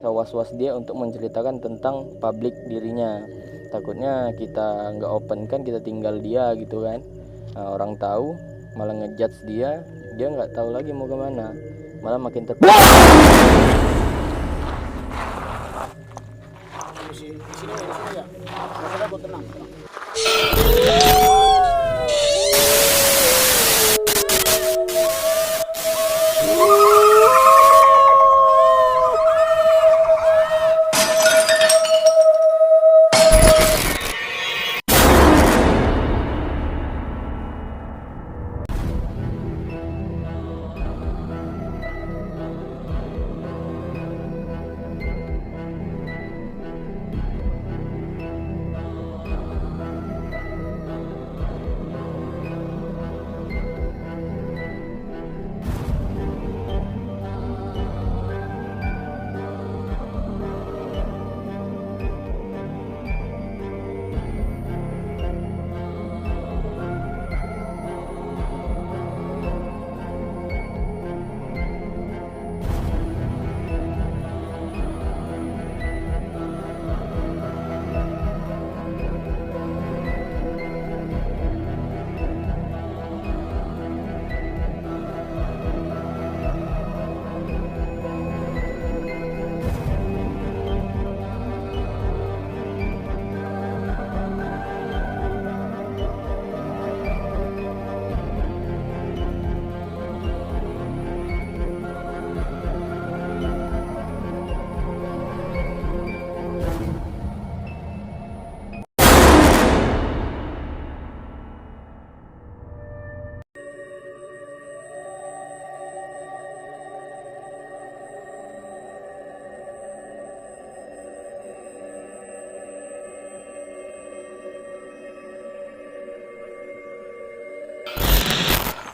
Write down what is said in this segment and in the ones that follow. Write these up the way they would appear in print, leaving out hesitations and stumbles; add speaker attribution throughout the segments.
Speaker 1: was-was dia untuk menceritakan tentang publik dirinya. Takutnya kita nggak open kan, kita tinggal dia gitu kan. Nah, orang tahu malah ngejudge dia nggak tahu lagi mau kemana, malah makin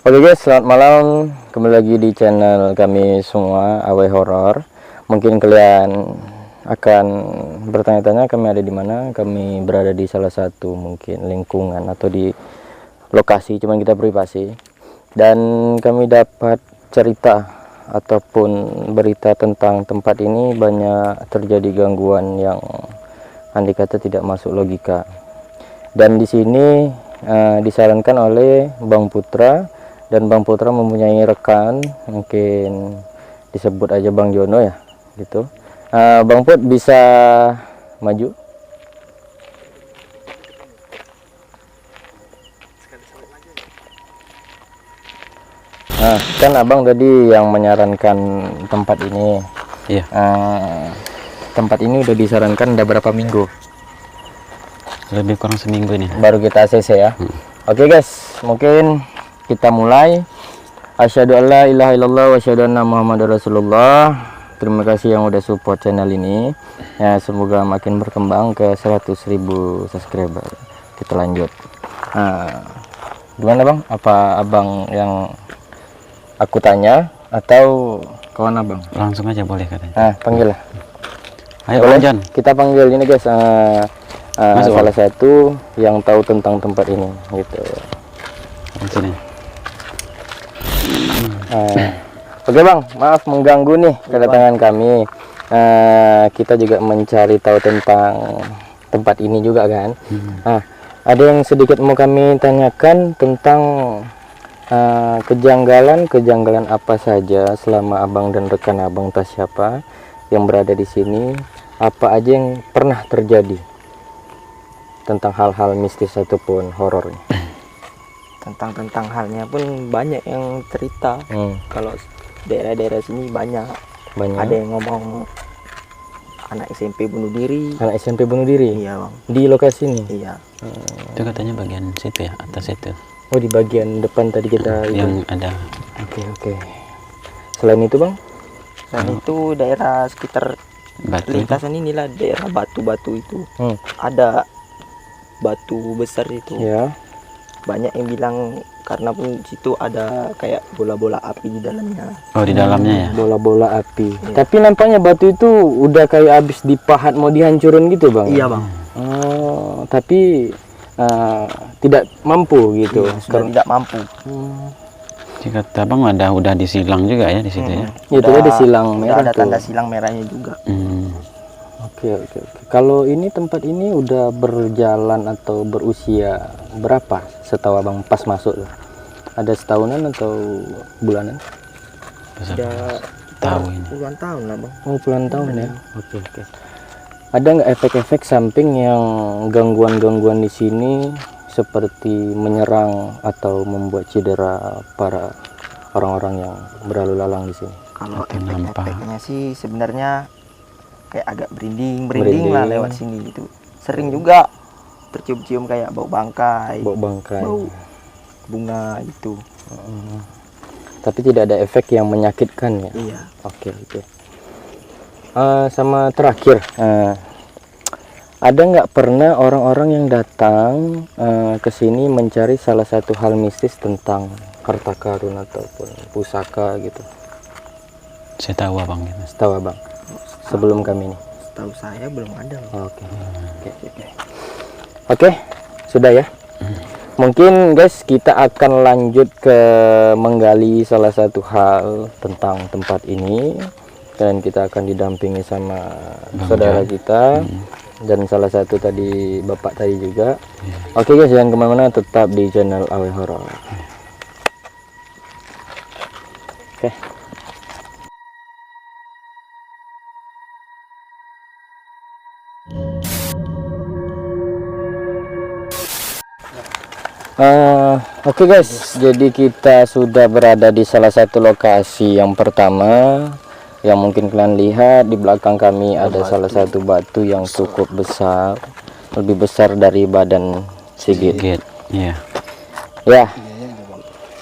Speaker 1: Oke guys, selamat malam. Kembali lagi di channel kami semua, Away Horror. Mungkin kalian akan bertanya-tanya kami ada di mana. Kami berada di salah satu mungkin lingkungan atau di lokasi, cuman kita privasi. Dan kami dapat cerita ataupun berita tentang tempat ini banyak terjadi gangguan yang andai kata tidak masuk logika. Dan di sini disarankan oleh Bang Putra. Dan Bang Putra mempunyai rekan, mungkin disebut aja Bang Jono ya, gitu. Bang Put bisa maju. Nah, kan abang tadi yang menyarankan tempat ini.
Speaker 2: Iya.
Speaker 1: Tempat ini udah disarankan udah berapa minggu?
Speaker 2: Lebih kurang seminggu ini.
Speaker 1: Baru kita ACC ya. Oke guys, mungkin kita mulai. Asyhadu alla ilaha illallah wa asyhadu anna muhammadar rasulullah. Terima kasih yang udah support channel ini ya, semoga makin berkembang ke 100.000 subscriber. Kita lanjut. Gimana bang, apa abang yang aku tanya atau kawan abang?
Speaker 2: Langsung aja boleh katanya.
Speaker 1: Panggil lah.
Speaker 2: Ayo Bang Jon.
Speaker 1: Kita panggil ini guys,
Speaker 2: Masuk,
Speaker 1: salah satu yang tahu tentang tempat ini gitu.
Speaker 2: Sini.
Speaker 1: Oke bang, maaf mengganggu nih kedatangan kami. Kita juga mencari tahu tentang tempat ini juga kan. Ada yang sedikit mau kami tanyakan tentang kejanggalan apa saja selama abang dan rekan abang tas siapa yang berada di sini. Apa aja yang pernah terjadi tentang hal-hal mistis ataupun horor?
Speaker 3: Tentang halnya pun banyak yang cerita. Kalau daerah-daerah sini banyak. Ada yang ngomong anak SMP bunuh diri.
Speaker 1: Anak SMP bunuh diri?
Speaker 3: Iya bang.
Speaker 1: Di lokasi ini?
Speaker 3: Iya.
Speaker 2: Itu katanya bagian situ ya, atas itu.
Speaker 1: Oh di bagian depan tadi kita
Speaker 2: yang ada.
Speaker 1: Oke. Selain itu bang?
Speaker 3: Dan itu daerah sekitar
Speaker 2: Batu
Speaker 3: lintasan inilah daerah batu-batu itu. Ada batu besar itu.
Speaker 1: Ya.
Speaker 3: Banyak yang bilang karena pun situ ada kayak bola-bola api di dalamnya.
Speaker 2: Oh di dalamnya ya.
Speaker 1: Bola-bola api. Tapi nampaknya batu itu udah kayak habis dipahat mau dihancurin gitu bang.
Speaker 3: Iya bang.
Speaker 1: Oh tapi tidak mampu gitu.
Speaker 3: Iya, sudah tidak mampu.
Speaker 2: Berarti kata Bang udah disilang juga ya di situ ya.
Speaker 1: Itu ya disilang merah
Speaker 3: ada
Speaker 1: tuh.
Speaker 3: tanda silang merahnya juga.
Speaker 1: Oke. Kalau ini tempat ini udah berjalan atau berusia berapa setahu Abang pas masuk tuh? Ada setahunan atau bulanan?
Speaker 3: Udah
Speaker 2: Tahu ini.
Speaker 3: puluhan tahun lah Bang.
Speaker 1: Oh, puluhan tahun ya. Oke. Ada nggak efek-efek samping yang gangguan-gangguan di sini seperti menyerang atau membuat cedera para orang-orang yang berlalu lalang di sini?
Speaker 3: Kalau efek-efeknya sih sebenarnya kayak agak berinding lah lewat sini gitu. Sering juga tercium-cium kayak bau bangkai,
Speaker 1: Bau bangkai.
Speaker 3: bau bunga gitu.
Speaker 1: Tapi tidak ada efek yang menyakitkan ya?
Speaker 3: Iya.
Speaker 1: Oke. Sama terakhir, ada nggak pernah orang-orang yang datang ke sini mencari salah satu hal mistis tentang harta karun ataupun pusaka gitu?
Speaker 2: Saya tahu Abang gitu.
Speaker 1: Setahu Abang, sebelum kami ini.
Speaker 3: Setahu saya belum ada.
Speaker 1: Oke, sudah ya. Mungkin guys kita akan lanjut ke menggali salah satu hal tentang tempat ini, dan kita akan didampingi sama saudara kita dan salah satu tadi bapak tadi juga. Oke guys, jangan kemana-mana, tetap di channel Awe Horor. Oke. Oke guys, jadi kita sudah berada di salah satu lokasi yang pertama. Yang mungkin kalian lihat di belakang kami ada salah satu batu yang cukup besar, lebih besar dari badan Sigit.
Speaker 2: Iya.
Speaker 1: Ya,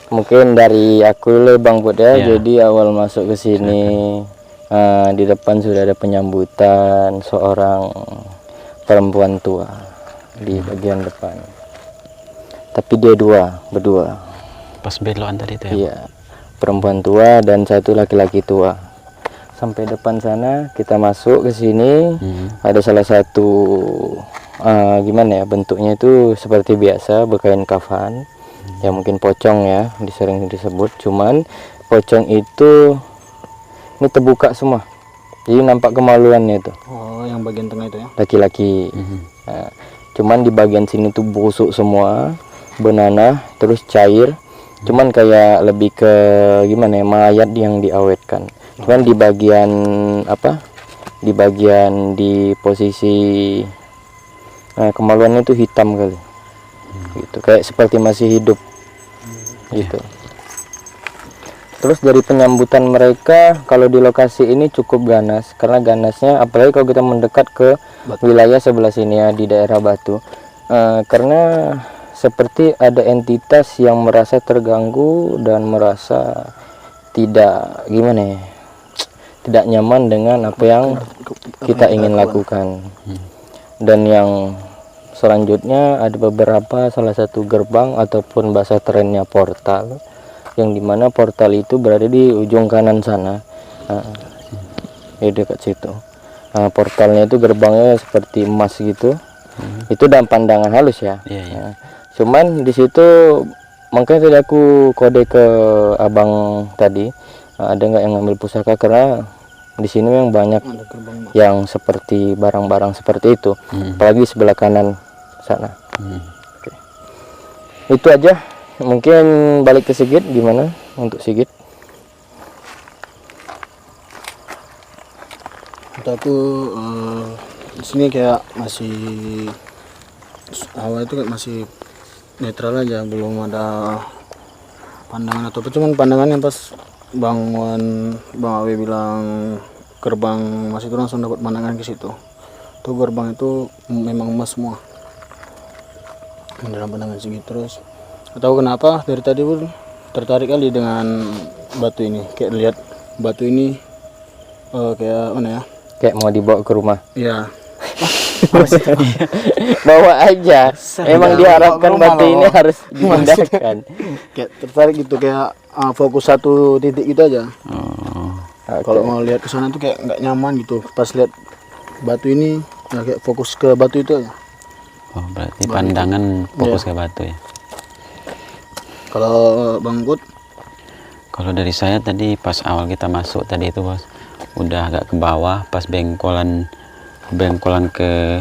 Speaker 1: mungkin dari aku dulu Bang Bud ya. Jadi awal masuk ke sini di depan sudah ada penyambutan seorang perempuan tua di bagian depan. Tapi dia berdua.
Speaker 2: Pas belokan tadi itu ya.
Speaker 1: Iya, perempuan tua dan satu laki-laki tua. Sampai depan sana kita masuk ke sini. Ada salah satu gimana ya, bentuknya itu seperti biasa berkain kafan. Ya mungkin pocong ya, sering disebut. Cuman pocong itu ini terbuka semua. Jadi nampak kemaluannya itu.
Speaker 4: Oh, yang bagian tengah itu ya.
Speaker 1: Laki-laki. Nah, cuman di bagian sini tuh busuk semua, benanah, terus cair. Cuman kayak lebih ke gimana ya, mayat yang diawetkan. Cuman di bagian apa? Di bagian di posisi kemaluannya itu hitam kali. Gitu, kayak seperti masih hidup. Gitu. Terus dari penyambutan mereka kalau di lokasi ini cukup ganas, karena ganasnya apalagi kalau kita mendekat ke wilayah sebelah sini ya, di daerah Batu. Karena seperti ada entitas yang merasa terganggu dan merasa tidak gimana ya, tidak nyaman dengan apa yang kita ingin lakukan. Dan yang selanjutnya ada beberapa, salah satu gerbang ataupun bahasa kerennya portal, yang dimana portal itu berada di ujung kanan sana, di dekat situ. Portalnya itu gerbangnya seperti emas gitu. Itu dalam pandangan halus ya. Cuman di situ makanya tadi aku kode ke abang tadi, ada nggak yang ngambil pusaka, karena di sini memang banyak yang seperti barang-barang seperti itu, apalagi sebelah kanan sana. Oke. Itu aja. Mungkin balik ke Sigit, gimana untuk Sigit?
Speaker 4: Untuk aku di sini kayak masih awal itu kayak masih netral aja, belum ada pandangan atau apa. Cuman pandangan yang pas Bang Awe bilang gerbang masih itu, langsung dapat pandangan ke situ. Tuh gerbang itu memang emas semua dalam pandangan Sigit. Terus tahu kenapa dari tadi pun tertarik kali dengan batu ini, kayak lihat batu ini kayak mana ya,
Speaker 1: kayak mau dibawa ke rumah.
Speaker 4: Iya.
Speaker 1: Bawa aja. Emang diharapkan batu ini harus dipindahkan.
Speaker 4: Kayak tertarik gitu, kayak fokus satu titik gitu aja. Kalau mau lihat ke sana tuh kayak nggak nyaman gitu. Pas lihat batu ini ya kayak fokus ke batu itu aja.
Speaker 2: Oh, berarti pandangan fokus ke batu ya.
Speaker 4: Kalau Bang Bud
Speaker 2: Kalau dari saya tadi pas awal kita masuk tadi itu bos, udah agak ke bawah, pas bengkolan ke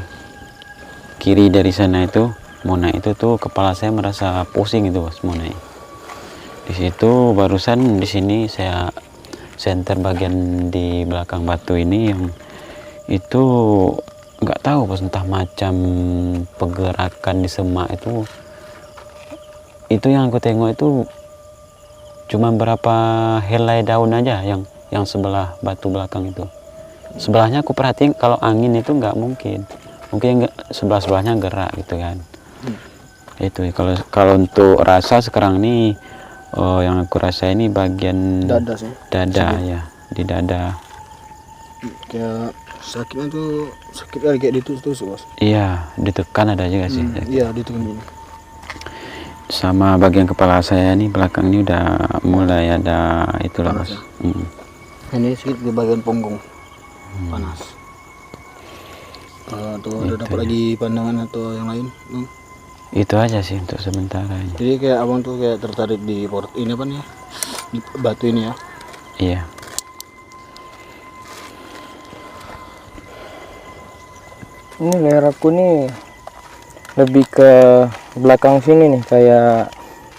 Speaker 2: kiri dari sana itu mau naik itu tuh kepala saya merasa pusing itu bos mau naik. Di situ barusan di sini saya senter bagian di belakang batu ini yang itu nggak tahu bos, entah macam pergerakan di semak itu yang aku tengok itu cuma berapa helai daun aja yang sebelah batu belakang itu. Sebelahnya aku perhatiin kalau angin itu nggak mungkin sebelahnya gerak gitu kan. Itu kalau untuk rasa sekarang ini yang aku rasa ini bagian
Speaker 4: Dada sih.
Speaker 2: dada ya, di dada.
Speaker 4: Kayak sakitnya tuh sakit kali kayak ditusuk bos.
Speaker 2: Iya, ditekan ada juga sih.
Speaker 4: Iya ditekan gini.
Speaker 2: Sama bagian kepala saya nih belakang ini udah mulai ada itulah
Speaker 4: Panas
Speaker 2: bos.
Speaker 4: ya? Ini sedikit di bagian punggung panas. Atau ada dapat lagi pandangan atau yang lain?
Speaker 2: Itu aja sih untuk sementara ini.
Speaker 4: Jadi kayak abang tuh kayak tertarik di ini apa nih ya? Di batu ini ya?
Speaker 2: Iya.
Speaker 1: Ini leher aku nih lebih ke belakang sini nih, kayak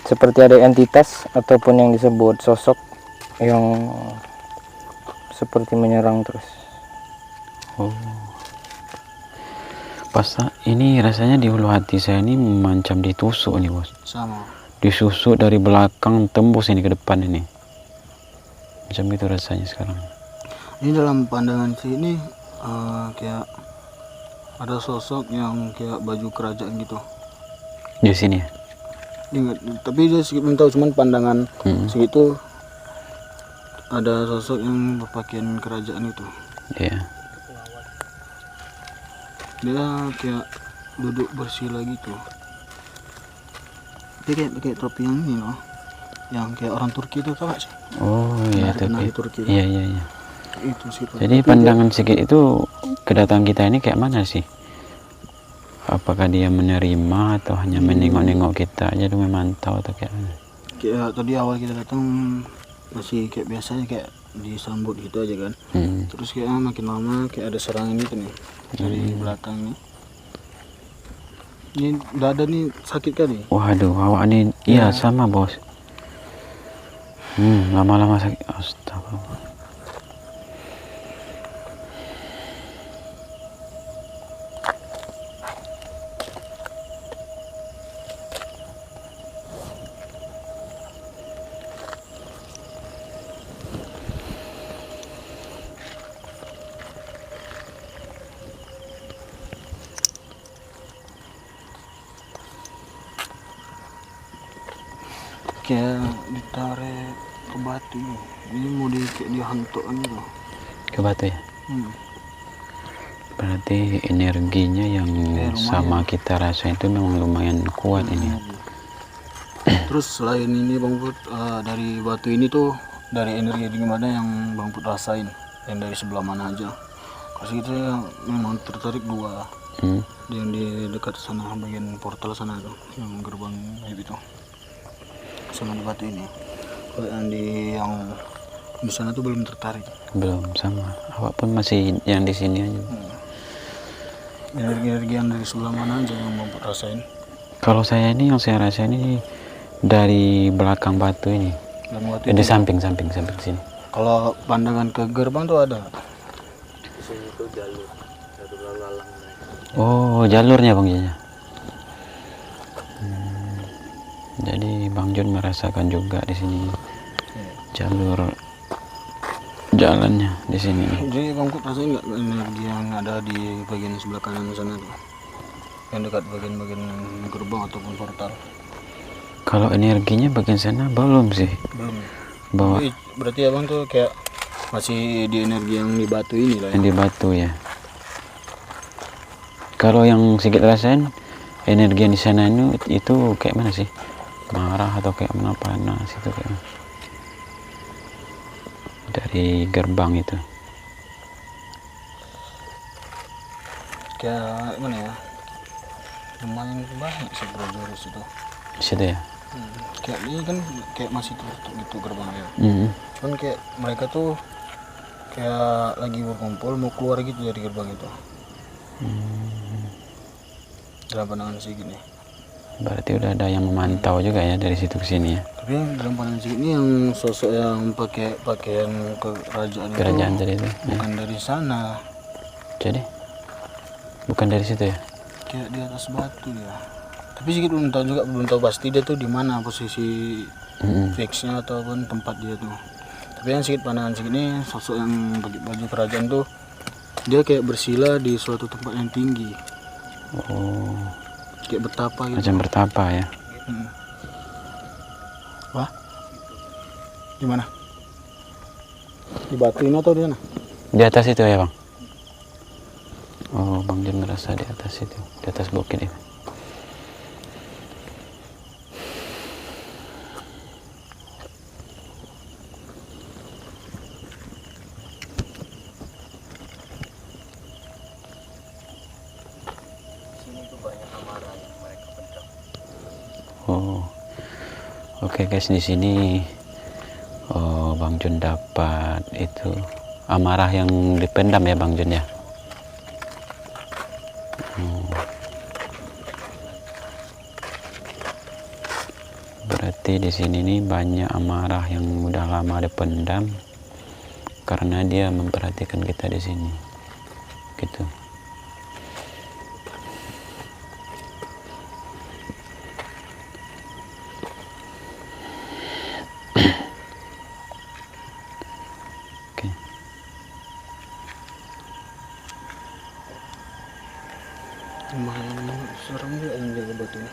Speaker 1: seperti ada entitas ataupun yang disebut sosok yang seperti menyerang terus.
Speaker 2: Oh. Pas ini rasanya di hulu hati saya ini macam ditusuk nih bos.
Speaker 4: Sama.
Speaker 2: Disusuk dari belakang tembus ini ke depan ini. Macam itu rasanya sekarang.
Speaker 4: Ini dalam pandangan sini kayak ada sosok yang kayak baju kerajaan gitu.
Speaker 2: Di sini ya?
Speaker 4: Tapi dia sedikit belum tahu, cuman pandangan segitu ada sosok yang berpakaian kerajaan itu.
Speaker 2: Iya.
Speaker 4: Dia kayak duduk bersila gitu. Dia kayak topi yang ini loh, yang kayak orang Turki itu, tau gak sih?
Speaker 2: Oh iya
Speaker 4: Nari
Speaker 2: tapi
Speaker 4: Turki.
Speaker 2: iya.
Speaker 4: Itu sih.
Speaker 2: Jadi pandangan sedikit itu kedatangan kita ini kayak mana sih? Apakah dia menerima atau hanya menengok-nengok kita aja tuh memantau atau kayak mana?
Speaker 4: Kayak tadi awal kita datang masih kayak biasanya kayak disambut gitu aja kan. Terus kayak makin lama kayak ada serangan gitu nih dari belakang nih. Ini dada nih sakit kali.
Speaker 2: Waduh, awak ini iya sama bos. Lama-lama sakit. Astagfirullah.
Speaker 4: Kayak ditarik ke batu nih. Ini mau kayak dihantukkan gitu.
Speaker 2: Ke batu ya? Berarti energinya yang sama kita rasain itu memang lumayan kuat ini.
Speaker 4: Terus selain ini Bang Put, dari batu ini tuh dari energi gimana yang Bang Put rasain? Yang dari sebelah mana aja? Kasih kita memang tertarik dua. Yang di dekat sana bagian portal sana tuh, yang gerbang itu. Sama di batu ini. Kalau yang di sana tuh belum tertarik.
Speaker 2: Belum sama. Awak pun masih yang di sini aja.
Speaker 4: Energi yang dari sebelah mana aja yang Bang Put rasain?
Speaker 2: Kalau saya ini yang saya rasain ini dari belakang batu ini. Di samping sini.
Speaker 4: Kalau pandangan ke gerbang tuh ada.
Speaker 2: Oh, jalurnya Bang Jaya. Jadi Bang Jun merasakan juga di sini jalur jalannya di sini.
Speaker 4: Jadi Bang Put rasain nggak energi yang ada di bagian sebelah kanan sana tuh, yang dekat bagian gerbang ataupun portal?
Speaker 2: Kalau energinya bagian sana belum sih.
Speaker 4: Belum. Berarti abang tuh kayak masih di energi yang di batu ini lah.
Speaker 2: Yang di batu ya. Kalau yang sedikit rasain energi yang di sana itu kayak mana sih? Marah atau kayak mana, panas itu kayak mana? Dari gerbang itu.
Speaker 4: Kayak mana ya? Lumayan banyak sih prajurit itu.
Speaker 2: Situ ya.
Speaker 4: Kayak ini kan kayak masih tertutup gitu gerbangnya. Cuman kayak mereka tuh kayak lagi berkumpul mau keluar gitu dari gerbang itu. Dalam pandangan Sigit nih.
Speaker 2: Berarti udah ada yang memantau juga ya dari situ ke sini ya.
Speaker 4: Tapi yang dalam pandangan Sigit ini yang sosok yang pakai pakaian kerajaan
Speaker 2: Kerajaan
Speaker 4: itu
Speaker 2: tadi itu.
Speaker 4: bukan dari sana.
Speaker 2: Jadi bukan dari situ ya.
Speaker 4: Kayak di atas batu dia. Tapi Sigit belum tahu juga, belum tahu pasti dia tuh di mana posisi fixnya ataupun tempat dia tuh. Tapi yang Sigit pandangan Sigit ini sosok yang pakai baju kerajaan tuh dia kayak bersila di suatu tempat yang tinggi.
Speaker 2: Oh,
Speaker 4: Kayak bertapa gitu.
Speaker 2: macam bertapa ya.
Speaker 4: Wah, di mana? Di batu ini atau di mana?
Speaker 2: Di atas itu ya bang. Oh, Bang Jun merasa di atas itu, di atas bukit itu. Oh, oke guys, di sini Bang Jun dapat itu amarah yang dipendam ya Bang Jun ya. Berarti di sini nih banyak amarah yang udah lama dipendam karena dia memperhatikan kita di sini, gitu. Oke.
Speaker 4: Lumayan serem juga yang jaga batu ini.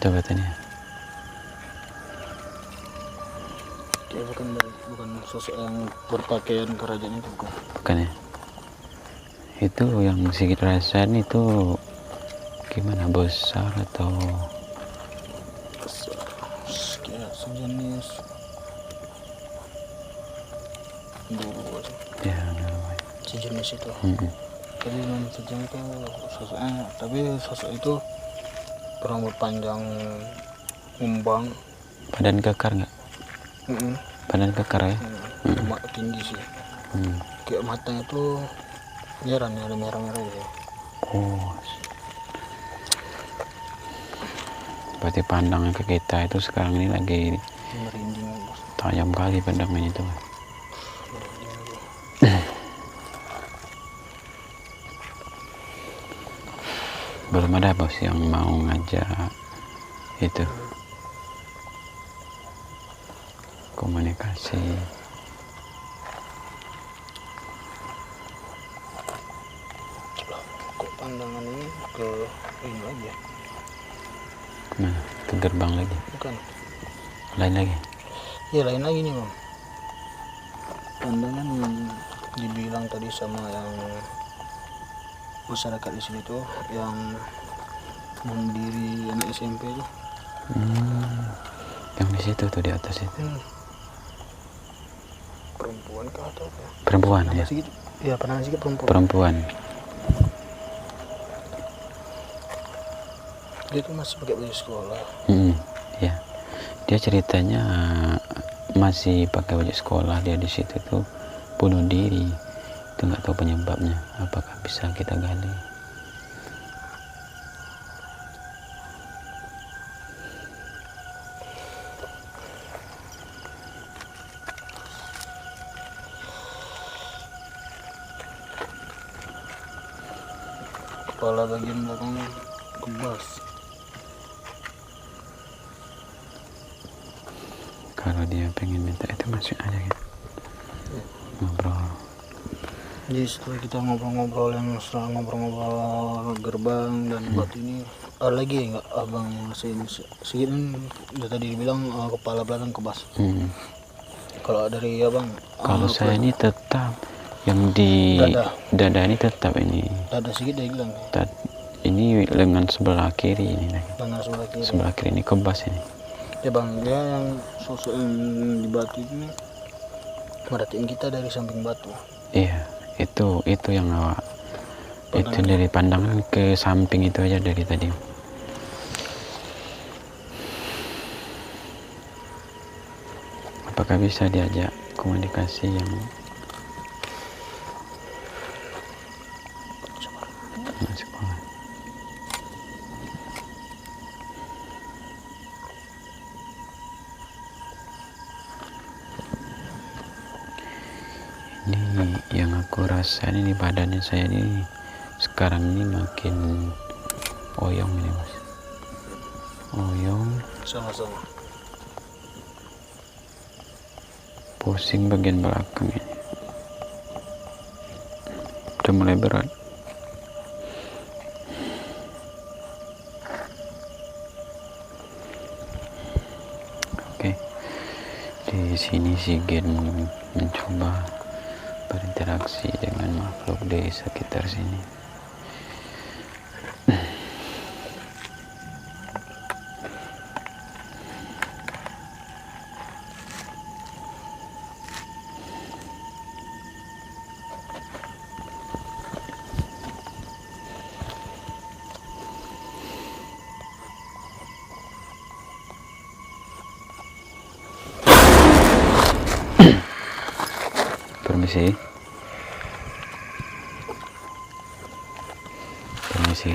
Speaker 2: Coba tanya.
Speaker 4: Kayak bukan sosok yang berpakaian kerajaan itu bukan.
Speaker 2: Bukan ya? Itu yang Sigit rasain itu gimana, besar atau
Speaker 4: Kayak sejenis buru aja.
Speaker 2: ya?
Speaker 4: Sejenis itu. Tapi memang sejenis itu sosoknya, tapi sosok itu berambut panjang umbang.
Speaker 2: Badan kekar nggak? Badan kekar ya?
Speaker 4: Cuma tinggi sih. Kayak matanya tuh merah nih, ada merah-merah ya.
Speaker 2: Oh, berarti pandangan ke kita itu sekarang ini lagi
Speaker 4: Merinding bos.
Speaker 2: tajam kali pandangannya itu. Belum ada bos yang mau ngajak itu komunikasi.
Speaker 4: Kok pandangan ini ke ini lagi ya?
Speaker 2: Nah, ke gerbang lagi.
Speaker 4: Bukan.
Speaker 2: Lain lagi.
Speaker 4: Ya lain lagi nih bang. Pandangan yang dibilang tadi sama yang masyarakat di sini tuh yang mendiri anak SMP tuh.
Speaker 2: Yang di situ tuh di atas itu.
Speaker 4: Perempuan kah atau apa?
Speaker 2: Perempuan ya.
Speaker 4: Sedikit, ya pandangan sedikit perempuan.
Speaker 2: Perempuan.
Speaker 4: Dia tuh masih pakai baju sekolah.
Speaker 2: Ya. Dia ceritanya masih pakai baju sekolah, dia di situ tuh bunuh diri. Itu nggak tahu penyebabnya. Apakah bisa kita gali?
Speaker 4: Kepala bagian belakang kebas.
Speaker 2: Kalau dia pengen minta itu masuk aja gitu. Ngobrol.
Speaker 4: Jadi setelah kita ngobrol-ngobrol yang setelah ngobrol-ngobrol gerbang dan batu ini, ada lagi nggak abang yang Sigit udah tadi dibilang kepala belakang kebas. Kalau dari abang?
Speaker 2: Kalau saya ini tetap yang di dada ini tetap ini.
Speaker 4: Dada Sigit dia bilang.
Speaker 2: Ini lengan sebelah kiri ini.
Speaker 4: Lengan sebelah kiri.
Speaker 2: Sebelah kiri ini kebas ini.
Speaker 4: Ya bang, dia yang sosok yang di batu ini merhatiin kita dari samping batu.
Speaker 2: Iya, itu yang awak. Itu dari pandangan ke samping itu aja dari tadi. apakah bisa diajak komunikasi yang sekolah? Ini yang aku rasain, ini badannya saya ini sekarang ini makin oyong ini Mas, oyong,
Speaker 4: Sama-sama.
Speaker 2: pusing bagian belakang ini, udah mulai berat. Oke, di sini Sigit mencoba berinteraksi dengan makhluk di sekitar sini. Permisi. Permisi.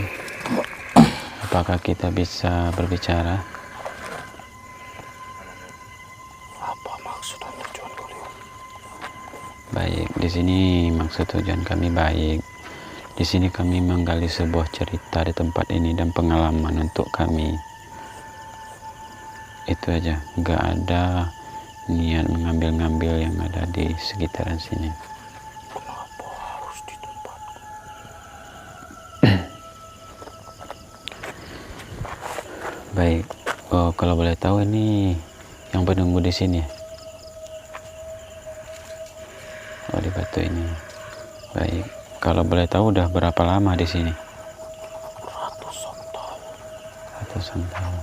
Speaker 2: Apakah kita bisa berbicara?
Speaker 4: Apa maksud dan tujuan kalian?
Speaker 2: Baik, di sini maksud tujuan kami baik. Di sini kami menggali sebuah cerita di tempat ini dan pengalaman untuk kami. Itu aja, nggak ada niat mengambil-ngambil yang ada di sekitaran sini.
Speaker 4: Kenapa harus di tempatku?
Speaker 2: Baik, kalau boleh tahu ini yang penunggu di sini. Oh, di batu ini. Baik, kalau boleh tahu udah berapa lama di sini?
Speaker 4: Ratusan tahun.
Speaker 2: Ratusan tahun.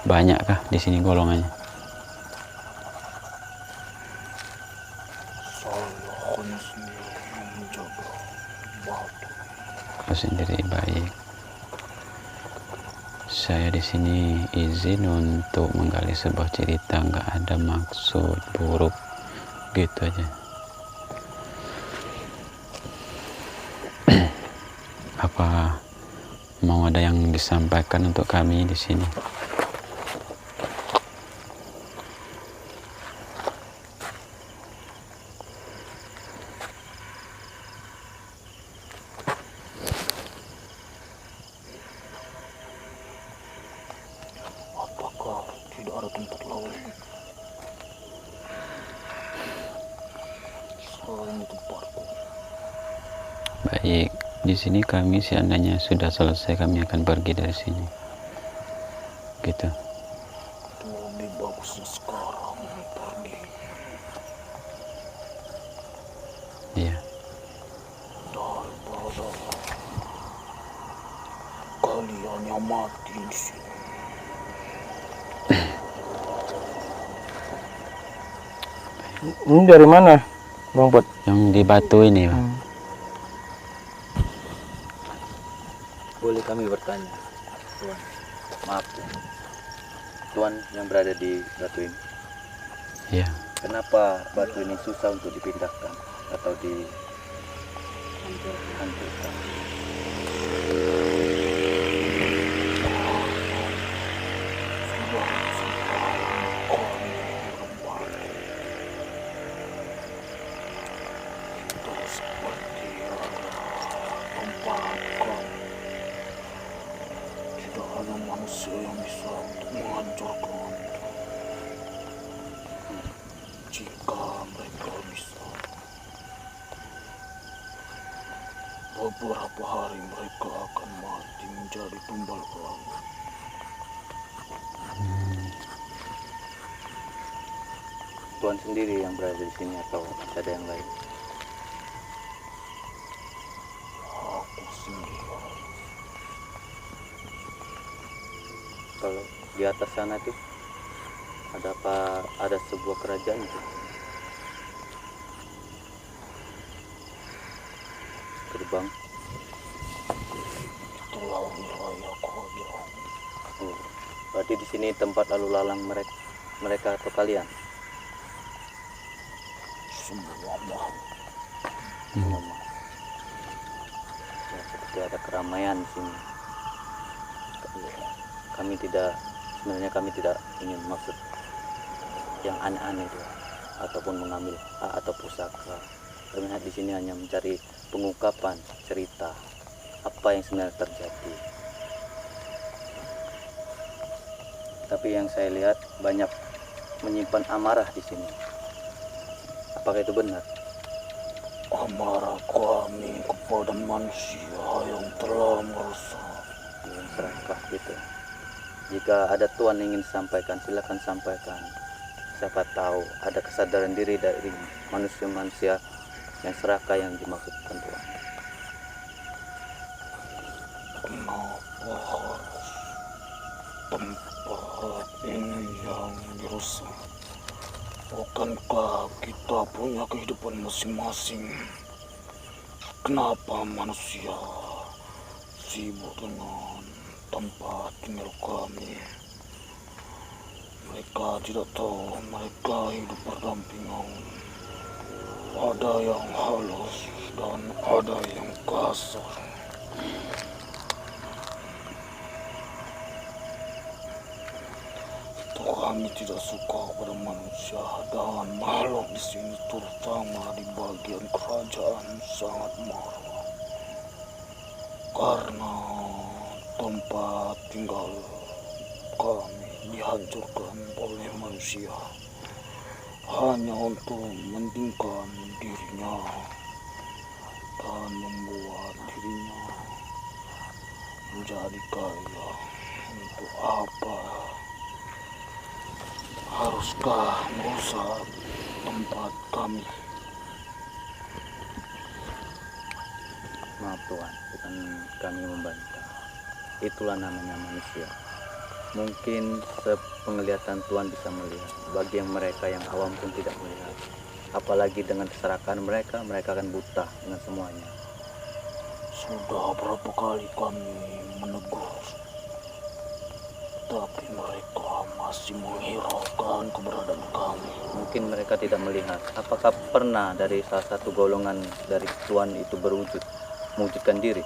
Speaker 2: Banyakkah di sini golongannya?
Speaker 4: Saya hanya sendiri yang menjaga batu.
Speaker 2: Kau sendiri, baik. Saya di sini izin untuk menggali sebuah cerita, nggak ada maksud buruk, gitu aja. Apa mau ada yang disampaikan untuk kami di sini?
Speaker 4: Apakah tidak ada tempat lain selain di tempatku?
Speaker 2: Baik, di sini kami seandainya sudah selesai, kami akan pergi dari sini. Gitu.
Speaker 4: Itu lebih bagusnya sekarang pergi
Speaker 2: Iya.
Speaker 4: daripada kalian yang mati di sini.
Speaker 1: Ini dari mana, Bang Pot?
Speaker 2: Yang di batu ini, Pak.
Speaker 5: Boleh kami bertanya, Tuan? Maaf, Tuan. Tuan yang berada di batu ini,
Speaker 2: Iya.
Speaker 5: kenapa batu ini susah untuk dipindahkan atau dihancurkan?
Speaker 4: Tidak ada manusia yang bisa untuk menghancurkan itu. Jika mereka bisa, beberapa hari mereka akan mati menjadi tumbal bala.
Speaker 5: Tuan sendiri yang berada di sini atau ada yang lain?
Speaker 4: Aku sendiri.
Speaker 5: Kalau di atas sana tuh ada apa? Ada sebuah kerajaan tuh. Gerbang.
Speaker 4: Itulah wilayah kerajaan.
Speaker 5: Oh, berarti di sini tempat lalu lalang mereka atau kalian?
Speaker 4: semua mah.
Speaker 5: Ya, seperti ada keramaian di sini. Kami tidak ingin maksud yang aneh-aneh itu ataupun mengambil atau pusaka. Kami di sini hanya mencari pengungkapan cerita apa yang sebenarnya terjadi. Tapi yang saya lihat banyak menyimpan amarah di sini. Apakah itu benar?
Speaker 4: Amarah kami kepada manusia yang telah merusak.
Speaker 5: Yang serakah gitu. Jika ada Tuhan ingin sampaikan, silakan sampaikan. Siapa tahu ada kesadaran diri dari manusia-manusia yang serakah yang dimaksudkan Tuhan.
Speaker 4: Kenapa harus tempat ini yang dirusak? Bukankah kita punya kehidupan masing-masing? Kenapa manusia sibuk dengan tempat tinggal kami? Mereka tidak tahu mereka hidup berdampingan. Ada yang halus dan ada yang kasar. Kami tidak suka pada manusia dan makhluk di sini, terutama di bagian kerajaan sangat marah karena tempat tinggal kami dihancurkan oleh manusia hanya untuk mementingkan dirinya dan membuat dirinya menjadi kaya. Untuk apa haruskah merusak tempat kami?
Speaker 5: Maaf Tuhan, bukan kami membantah. Itulah namanya manusia. Mungkin sepenglihatan Tuhan bisa melihat. Bagi yang mereka yang awam pun tidak melihat. Apalagi dengan keserakahan mereka akan buta dengan semuanya.
Speaker 4: Sudah berapa kali kami menegur, tapi mereka masih menghiraukan keberadaan kami.
Speaker 5: Mungkin mereka tidak melihat. Apakah pernah dari salah satu golongan dari Tuhan itu mewujudkan diri?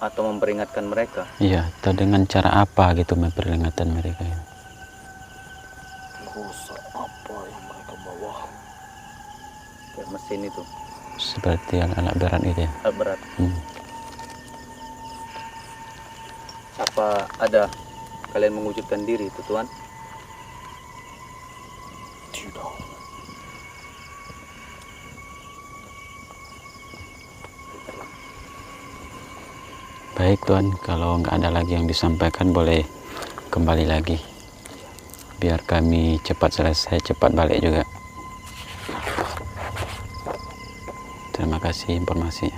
Speaker 5: Atau memperingatkan mereka?
Speaker 2: Iya, atau dengan cara apa gitu memperingatkan mereka?
Speaker 4: Rusak apa yang mereka bawa?
Speaker 5: Kayak mesin itu.
Speaker 2: Seperti alat berat itu ya?
Speaker 5: Alat berat. Apa ada kalian mewujudkan diri itu Tuhan?
Speaker 4: Tidak.
Speaker 2: Baik Tuhan, kalau nggak ada lagi yang disampaikan boleh kembali lagi. Biar kami cepat selesai, cepat balik juga. Terima kasih informasinya.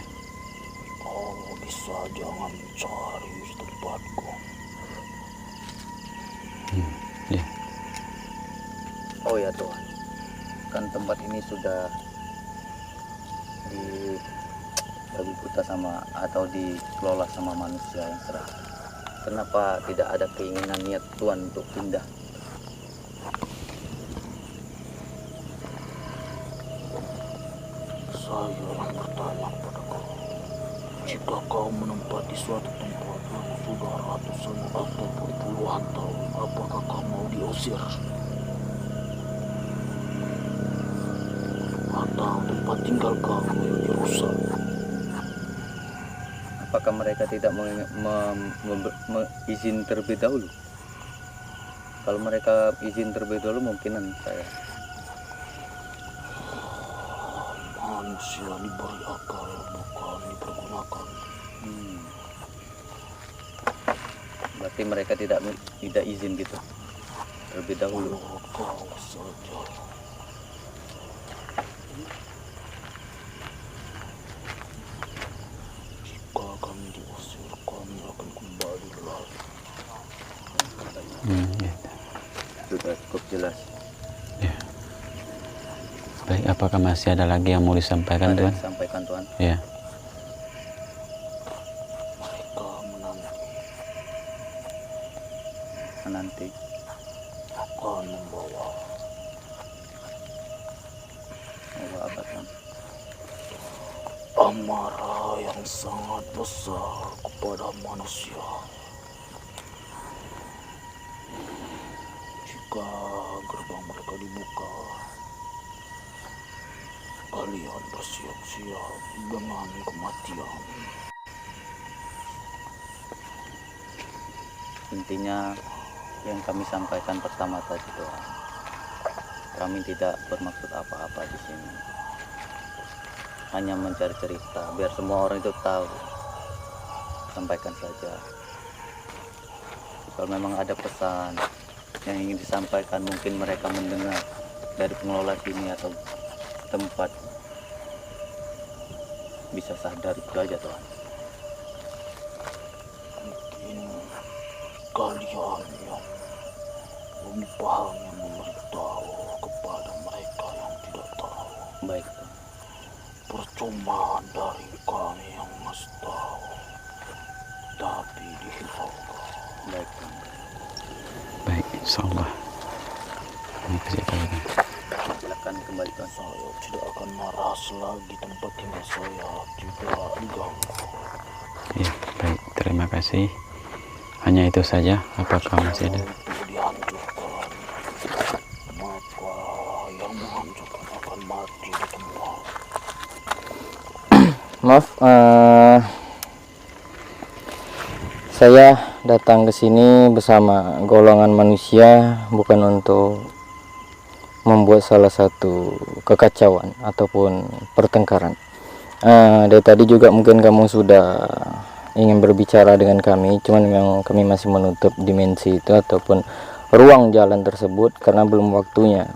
Speaker 4: Kalau bisa jangan cari di tempatku.
Speaker 2: Ya.
Speaker 5: Oh ya Tuhan, kan tempat ini sudah bagi buta sama atau dikelola sama manusia yang serakah. Kenapa tidak ada keinginan niat Tuhan untuk pindah?
Speaker 4: Saya yang bertanya kepada kau, jika kau menempati suatu tempat yang sudah ratusan ataupun puluhan tahun, apakah kau mau diusir? Atau tempat tinggal kau yang dirusak?
Speaker 5: Apakah mereka tidak izin terlebih dahulu? Kalau mereka izin terlebih dahulu, mungkinan saya.
Speaker 4: Manusia diberi akal, bukan dipergunakan.
Speaker 5: Berarti mereka tidak izin gitu terlebih dahulu.
Speaker 4: Menurut kau saja. Jika kami diusir, kami akan kembali lagi.
Speaker 2: Ya.
Speaker 5: Sudah cukup jelas.
Speaker 2: Ya. Baik, apakah masih ada lagi yang mau disampaikan
Speaker 5: Ada
Speaker 2: Tuhan?
Speaker 5: yang sampaikan Tuhan.
Speaker 2: Ya.
Speaker 4: Mereka
Speaker 5: Menanti.
Speaker 4: akan membawa
Speaker 5: bahwa apa Tuan?
Speaker 4: Amarah yang sangat besar kepada manusia. Jika gerbang mereka dibuka, kalian bersiap-siap dengan kematian.
Speaker 5: Intinya yang kami sampaikan pertama tadi Tuan, kami tidak bermaksud apa-apa di sini, hanya mencari cerita biar semua orang itu tahu. Sampaikan saja. Kalau memang ada pesan yang ingin disampaikan, mungkin mereka mendengar dari pengelola sini atau tempat, bisa sadar itu aja Tuan.
Speaker 4: Mungkin kalian yang lebih paham yang memberitahu kepada mereka yang tidak tahu.
Speaker 5: Baik Tuan.
Speaker 4: Percuma dari kami yang masih tahu, tapi dihiraukan.
Speaker 5: Baik Tuan.
Speaker 2: Baik, insyaallah. Ini kasih tahu.
Speaker 5: Silakan kembali Tuan.
Speaker 4: Saya tidak akan marah selagi tempat tinggal saya tidak diganggu.
Speaker 2: Ya, baik, terima kasih. Hanya itu saja. Apakah masih ada?
Speaker 4: Untuk dihancurkan, maka yang menghancurkan akan mati di tempat.
Speaker 1: Maaf, saya datang ke sini bersama golongan manusia bukan untuk membuat salah satu kekacauan ataupun pertengkaran. Dari tadi juga mungkin kamu sudah ingin berbicara dengan kami, cuman memang kami masih menutup dimensi itu ataupun ruang jalan tersebut karena belum waktunya.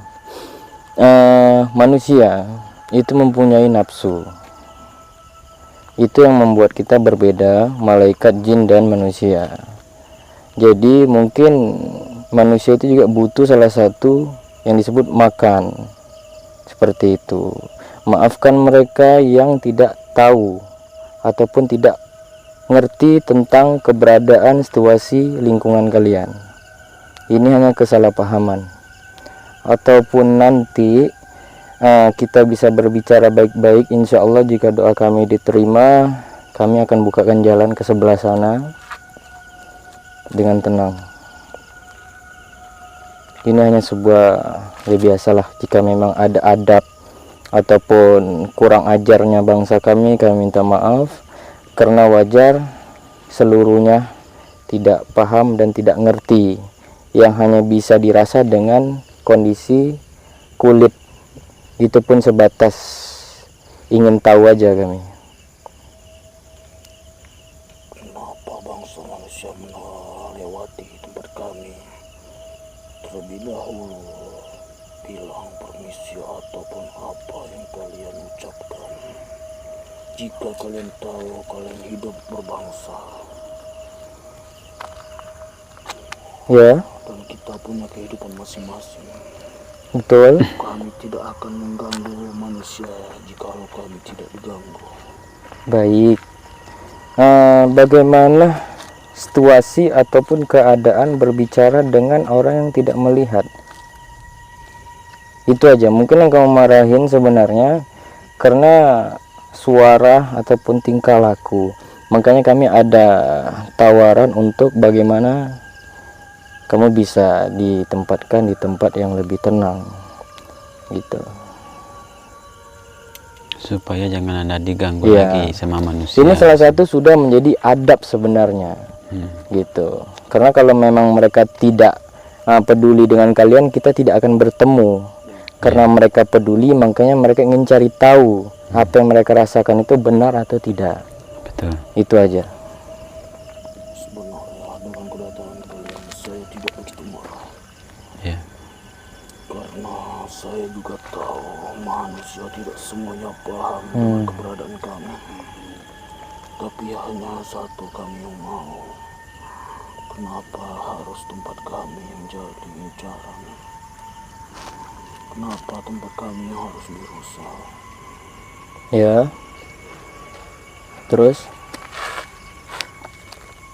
Speaker 1: Manusia itu mempunyai nafsu. Itu yang membuat kita berbeda, malaikat, jin, dan manusia. Jadi mungkin manusia itu juga butuh salah satu yang disebut makan. Seperti itu. Maafkan mereka yang tidak tahu ataupun tidak ngerti tentang keberadaan situasi lingkungan kalian. Ini hanya kesalahpahaman. Ataupun nanti kita bisa berbicara baik-baik, insya Allah jika doa kami diterima, kami akan bukakan jalan ke sebelah sana dengan tenang. Ini hanya sebuah biasalah, jika memang ada adab ataupun kurang ajarnya bangsa kami minta maaf, karena wajar seluruhnya tidak paham dan tidak ngerti, yang hanya bisa dirasa dengan kondisi kulit. Itu pun sebatas ingin tahu aja kami.
Speaker 4: Kenapa bangsa manusia melewati tempat kami? Terlebih dahulu bilang permisi ataupun apa yang kalian ucapkan. Jika kalian tahu kalian hidup berbangsa,
Speaker 1: Ya,
Speaker 4: dan kita punya kehidupan masing-masing,
Speaker 1: betul.
Speaker 4: kami tidak akan mengganggu manusia jika kami tidak diganggu.
Speaker 1: Baik. Bagaimana situasi ataupun keadaan berbicara dengan orang yang tidak melihat? Itu aja. Mungkin yang kamu marahin sebenarnya karena suara ataupun tingkah laku. Makanya kami ada tawaran untuk bagaimana kamu bisa ditempatkan di tempat yang lebih tenang, gitu.
Speaker 2: Supaya jangan ada diganggu
Speaker 1: Iya.
Speaker 2: lagi sama manusia.
Speaker 1: Ini salah satu sudah menjadi adab sebenarnya, gitu. Karena kalau memang mereka tidak peduli dengan kalian, kita tidak akan bertemu. Karena mereka peduli, makanya mereka ingin cari tahu apa yang mereka rasakan itu benar atau tidak.
Speaker 2: Betul.
Speaker 1: Itu aja.
Speaker 4: Sebenarnya dengan kedatangan kalian saya tidak begitu marah,
Speaker 2: Ya.
Speaker 4: karena saya juga tahu manusia tidak semuanya paham dengan keberadaan kami. Tapi hanya satu kami yang mau. Kenapa harus tempat kami yang jadi incaran? Kenapa tempat kami harus dirusak?
Speaker 1: Ya. Terus?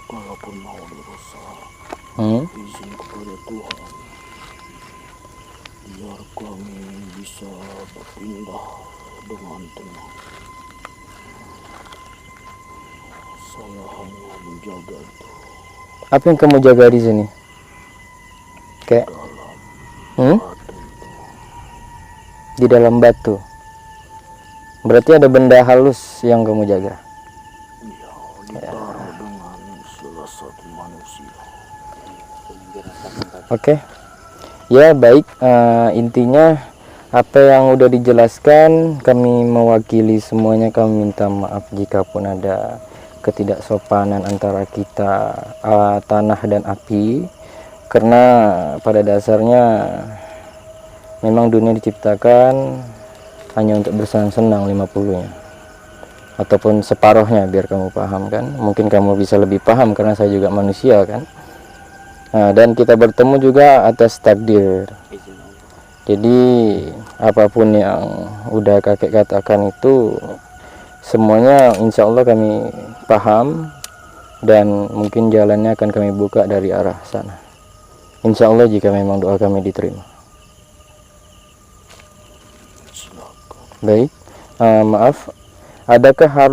Speaker 4: Kalaupun mau dirusak, izin kepada Tuhan, biar kami bisa berpindah dengan tenang. Saya hanya menjaga itu.
Speaker 1: Apa yang kamu jaga di sini? Kayak di dalam batu. Berarti ada benda halus yang kamu jaga.
Speaker 4: Ditaruh dengan salah satu manusia.
Speaker 1: Oke. Ya baik, intinya apa yang udah dijelaskan, kami mewakili semuanya. Kami minta maaf jika pun ada ketidaksopanan antara kita, tanah dan api, karena pada dasarnya memang dunia diciptakan hanya untuk bersenang-senang 50-nya ataupun separuhnya, biar kamu paham kan. Mungkin kamu bisa lebih paham karena saya juga manusia kan. Dan kita bertemu juga atas takdir. Jadi apapun yang udah kakek katakan itu semuanya insya Allah kami paham, dan mungkin jalannya akan kami buka dari arah sana insya Allah jika memang doa kami diterima. Baik, maaf, adakah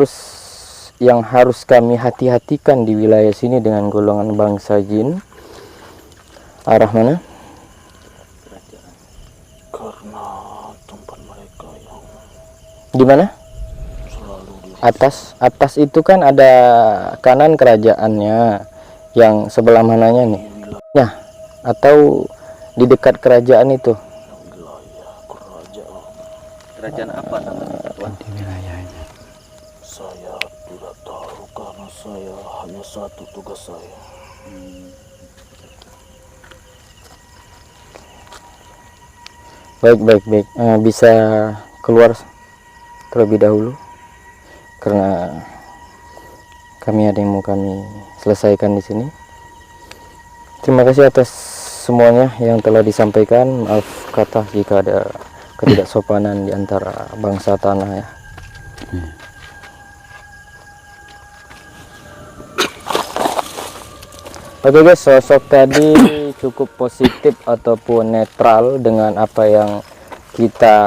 Speaker 1: yang harus kami hati-hatikan di wilayah sini dengan golongan bangsa jin? Arah mana?
Speaker 4: Karena tempat mereka yang
Speaker 1: Di mana?
Speaker 4: selalu di
Speaker 1: Atas itu kan ada kanan kerajaannya, yang sebelah mananya nih? Ya, atau di dekat kerajaan itu?
Speaker 4: wilayah kerajaan.
Speaker 5: Kerajaan apa namanya Tuan?
Speaker 2: Di wilayahnya.
Speaker 4: Saya tidak tahu karena saya hanya satu tugas saya.
Speaker 1: Baik. Bisa keluar terlebih dahulu karena kami ada yang mau kami selesaikan di sini. Terima kasih atas semuanya yang telah disampaikan. Maaf kata jika ada ketidaksopanan di antara bangsa tanah ya. Oke guys, sosok tadi cukup positif ataupun netral dengan apa yang kita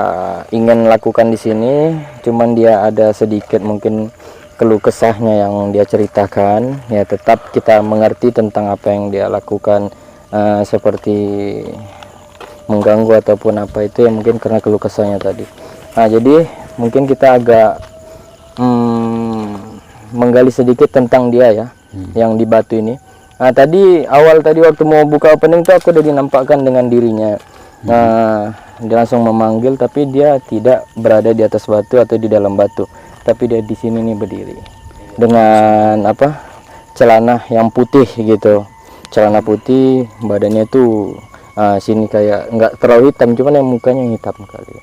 Speaker 1: ingin lakukan di sini. Cuman dia ada sedikit mungkin keluh kesahnya yang dia ceritakan. Ya tetap kita mengerti tentang apa yang dia lakukan, seperti mengganggu ataupun apa itu yang mungkin karena keluh kesahnya tadi. Nah jadi mungkin kita agak menggali sedikit tentang dia ya, yang di batu ini. Nah tadi waktu mau buka opening tuh aku udah dinampakkan dengan dirinya. Nah dia langsung memanggil, tapi dia tidak berada di atas batu atau di dalam batu, tapi dia di sini nih berdiri dengan celana yang putih gitu, celana putih, badannya tuh sini kayak nggak terlalu hitam, cuman yang mukanya hitam kali.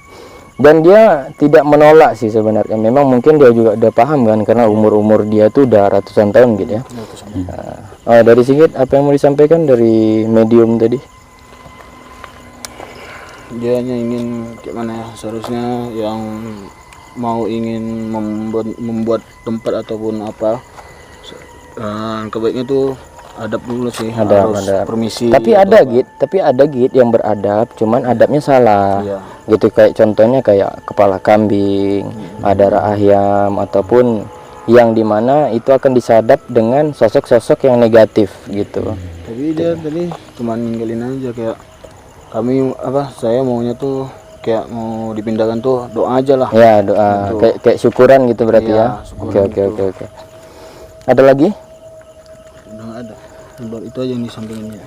Speaker 1: Dan dia tidak menolak sih sebenarnya. Memang mungkin dia juga udah paham kan, karena umur dia tuh udah ratusan tahun gitu ya. Dari Sigit, apa yang mau disampaikan dari medium tadi?
Speaker 4: Dia hanya ingin gimana ya, seharusnya yang mau ingin membuat tempat ataupun apa, kebaiknya tuh adab dulu sih, harus permisi.
Speaker 1: Tapi ada git yang beradab, cuman adabnya salah.
Speaker 4: Iya.
Speaker 1: Gitu, kayak contohnya kayak kepala kambing, darah ayam, ataupun yang dimana itu akan disadap dengan sosok-sosok yang negatif gitu.
Speaker 4: Tapi dia tadi cuman ninggalin aja, kayak kami saya maunya tuh kayak mau dipindahkan tuh doa aja lah.
Speaker 1: Ya doa, kayak syukuran gitu berarti
Speaker 4: Iya,
Speaker 1: ya. Oke. Ada lagi?
Speaker 4: Udah ada. Baru itu aja yang disampaikannya.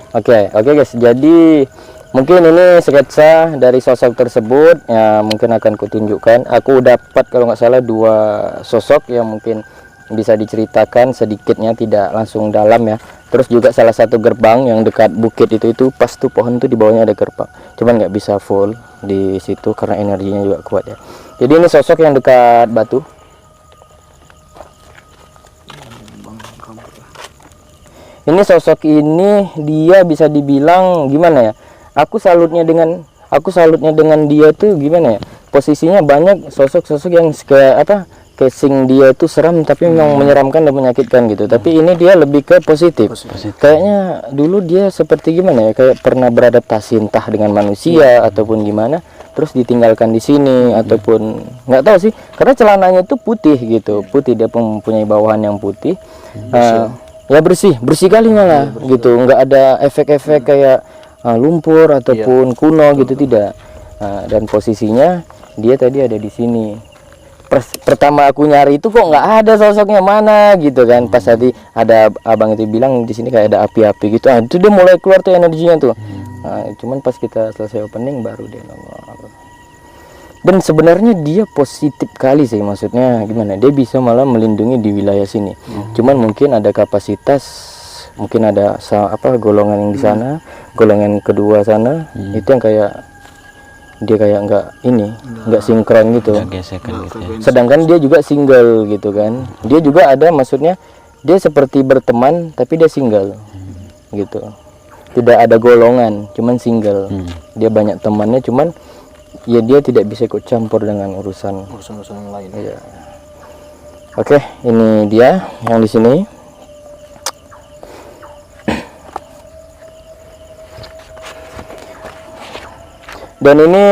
Speaker 1: Oke guys, jadi mungkin ini sketsa dari sosok tersebut ya, mungkin akan kutunjukkan. Aku dapat kalau nggak salah 2 sosok yang mungkin bisa diceritakan sedikitnya, tidak langsung dalam ya. Terus juga salah satu gerbang yang dekat bukit itu pas tuh pohon tuh di bawahnya ada gerbang, cuman nggak bisa full di situ karena energinya juga kuat ya. Jadi ini sosok yang dekat batu. Ini sosok ini dia bisa dibilang gimana ya? Aku salutnya dengan dia tuh gimana ya? Posisinya banyak sosok-sosok yang kayak casing dia itu seram tapi memang menyeramkan dan menyakitkan gitu. Tapi ini dia lebih ke positif. Kayaknya dulu dia seperti gimana ya? Kayak pernah beradaptasi entah dengan manusia ataupun gimana. terus ditinggalkan di sini ataupun nggak tahu sih, karena celananya itu putih gitu, putih, dia mempunyai bawahan yang putih, ya bersih kali malah gitu, nggak ada efek-efek kayak lumpur ataupun kuno gitu, tidak. Dan posisinya dia tadi ada di sini. Pertama aku nyari itu kok nggak ada sosoknya, mana gitu kan. Pas tadi ada abang itu bilang di sini kayak ada api-api gitu, itu dia mulai keluar tuh energinya tuh. Cuman pas kita selesai opening baru dia nongol. Dan sebenarnya dia positif kali sih, maksudnya gimana, dia bisa malah melindungi di wilayah sini. Cuman mungkin ada kapasitas, mungkin ada golongan yang di sana, golongan kedua sana, itu yang kayak dia kayak nggak sinkron gitu.
Speaker 2: Gesekan gitu ya.
Speaker 1: Sedangkan dia juga single gitu kan, dia juga ada, maksudnya dia seperti berteman tapi dia single gitu, tidak ada golongan, cuman single. Dia banyak temannya, cuman ya dia tidak bisa ikut campur dengan urusan
Speaker 4: yang lain.
Speaker 1: Iya. Oke, ini dia yang di sini. Dan ini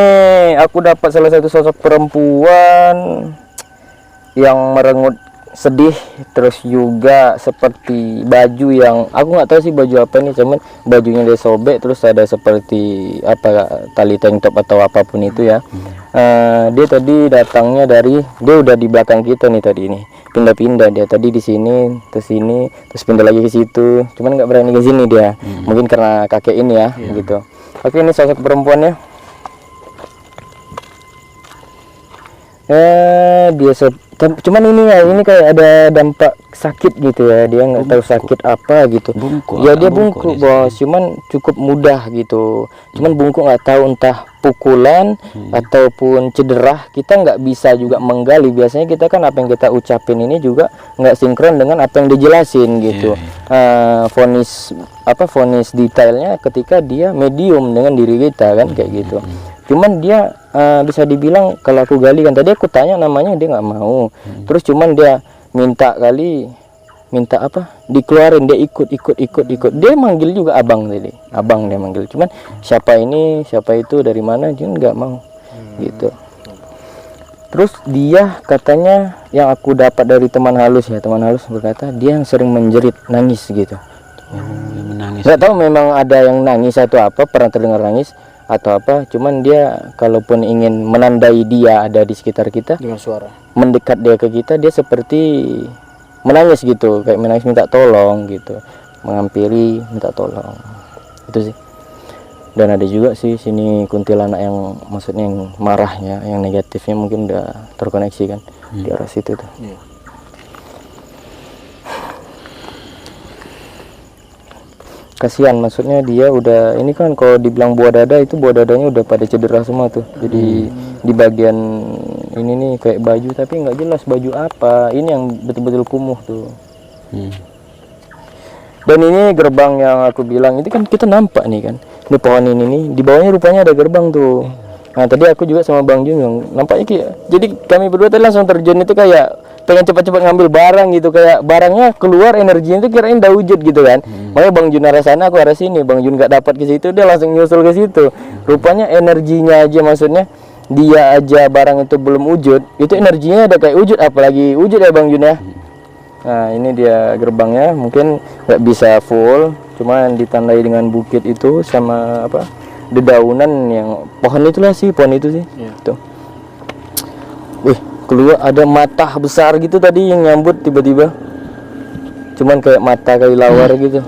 Speaker 1: aku dapat salah satu sosok perempuan yang merengut sedih, terus juga seperti baju yang aku nggak tahu sih baju apa ini, cuman bajunya dia sobek, terus ada seperti tali tank top atau apapun itu ya. Dia tadi datangnya dia udah di belakang kita nih tadi, ini pindah-pindah dia tadi di sini ke sini, terus pindah lagi ke situ, cuman nggak berani ke sini dia, mungkin karena kakek ini ya gitu. Oke, ini sosok perempuannya. Cuman ini kayak ada dampak sakit gitu ya, dia nggak tahu sakit apa gitu. Ya dia bungkuk bos, cuman cukup mudah gitu, cuman bungkuk nggak tahu entah pukulan ataupun cedera, kita nggak bisa juga menggali. Biasanya kita kan apa yang kita ucapin ini juga nggak sinkron dengan apa yang dijelasin gitu. Vonis detailnya ketika dia medium dengan diri kita kan kayak gitu. Cuman dia bisa dibilang kalau aku gali kan, tadi aku tanya namanya dia nggak mau, terus cuman dia minta dikeluarin, dia ikut, dia manggil juga abang tadi, abang dia manggil, cuman siapa itu dari mana dia nggak mau gitu. Terus dia katanya, yang aku dapat dari teman halus berkata dia yang sering menjerit, nangis gitu. Nggak tahu memang ada yang nangis atau apa, pernah terdengar nangis atau apa, cuman dia kalaupun ingin menandai dia ada di sekitar kita
Speaker 4: dengan suara,
Speaker 1: mendekat dia ke kita, dia seperti menangis gitu, kayak menangis minta tolong gitu, menghampiri minta tolong, itu sih. Dan ada juga sih sini kuntilanak yang maksudnya yang marahnya, yang negatifnya mungkin udah terkoneksi kan di arah situ tuh. Kasihan, maksudnya dia udah ini kan, kalau dibilang buah dada itu buah dadanya udah pada cedera semua tuh. Jadi di bagian ini nih kayak baju, tapi nggak jelas baju apa, ini yang betul-betul kumuh tuh. Dan ini gerbang yang aku bilang itu kan, kita nampak nih kan, ini pohon ini nih, di bawahnya rupanya ada gerbang tuh. Nah tadi aku juga sama Bang Jun yang nampaknya kayak, jadi kami berdua tadi langsung terjun itu kayak pengen cepat-cepat ngambil barang gitu, kayak barangnya keluar, energinya itu kirain udah wujud gitu kan. Makanya Bang Jun arah sana, aku arah sini. Bang Jun nggak dapat ke situ, dia langsung nyusul ke situ. Rupanya energinya aja, maksudnya dia aja barang itu belum wujud, itu energinya udah kayak wujud, apalagi wujud ya Bang Jun ya. Nah ini dia gerbangnya, mungkin nggak bisa full, cuma ditandai dengan bukit itu sama dedaunan yang pohon itulah sih, pohon itu sih. Tuh. Wih, keluar ada mata besar gitu tadi yang nyambut tiba-tiba, cuman kayak mata kelelawar gitu.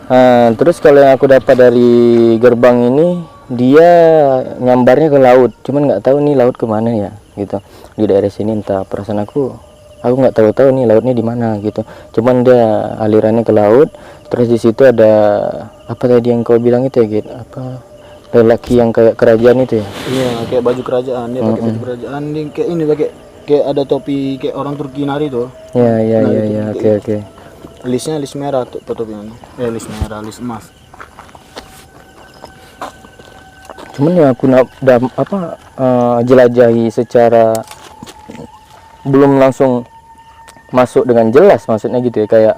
Speaker 1: Nah, terus kalau yang aku dapat dari gerbang ini, dia nyambarnya ke laut, cuman nggak tahu nih laut kemana ya gitu. Di daerah sini entah, perasaan aku nggak tahu nih lautnya di mana gitu, cuman dia alirannya ke laut. Terus di situ ada apa tadi yang kau bilang itu ya, Git? Lelaki yang kayak kerajaan itu ya? Iya,
Speaker 4: kayak baju kerajaan, dia pakai baju kerajaan, dia kayak ini, kayak ada topi kayak orang Turki nari tuh.
Speaker 1: Iya, oke.
Speaker 4: Listnya list merah tuh topinya. List merah, list emas.
Speaker 1: Cuman ya aku jelajahi secara belum langsung masuk dengan jelas, maksudnya gitu ya, kayak